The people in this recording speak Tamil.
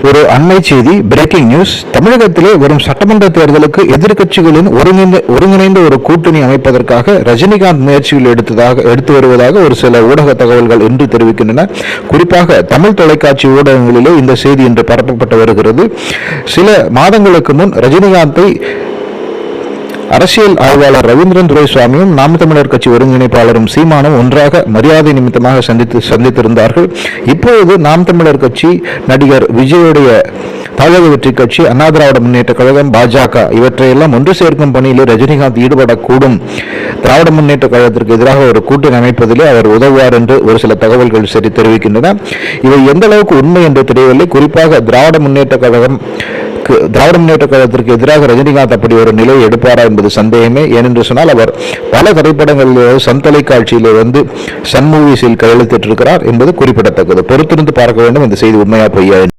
ஒரு அண்மை செய்தி, பிரேக்கிங் நியூஸ். தமிழகத்திலே வரும் சட்டமன்ற தேர்தலுக்கு எதிர்க்கட்சிகளின் ஒருங்கிணைந்த ஒரு கூட்டணி அமைப்பதற்காக ரஜினிகாந்த் முயற்சிகள் எடுத்து வருவதாக ஒரு சில ஊடக தகவல்கள் இன்று தெரிவிக்கின்றன. குறிப்பாக தமிழ் தொலைக்காட்சி ஊடகங்களிலே இந்த செய்தி இன்று பரப்பப்பட்டு வருகிறது. சில மாதங்களுக்கு முன் ரஜினிகாந்தை அரசியல் ஆய்வாளர் ரவீந்திரன் துரைசுவாமியும் நாம் தமிழர் கட்சி ஒருங்கிணைப்பாளரும் சீமானும் ஒன்றாக மரியாதை நிமித்தமாக சந்தித்திருந்தார்கள். இப்பொழுது நாம் தமிழர் கட்சி, நடிகர் விஜயுடைய தமிழக வெற்றி கட்சி, அண்ணா திராவிட முன்னேற்ற கழகம், பாஜக இவற்றையெல்லாம் ஒன்று சேர்க்கும் பணியில் ரஜினிகாந்த் ஈடுபடக்கூடும், திராவிட முன்னேற்ற கழகத்திற்கு எதிராக ஒரு கூட்டணி அமைப்பதிலே அவர் உதவுவார் என்று ஒரு சில தகவல்கள் சரி தெரிவிக்கின்றன. இவை எந்த அளவுக்கு உண்மை என்று தெரியவில்லை. குறிப்பாக திராவிட முன்னேற்ற கழகத்திற்கு எதிராக ரஜினிகாந்த் அப்படி ஒரு நிலையை எடுப்பாரா என்பது சந்தேகமே. ஏனென்று சொன்னால் அவர் பல திரைப்படங்களில் சன் தொலைக்காட்சியிலே சன் மூவிஸில் கையெழுத்திட்டிருக்கிறார் என்பது குறிப்பிடத்தக்கது. பொறுத்திருந்து பார்க்க வேண்டும் இந்த செய்தி உண்மையா பொய்யா.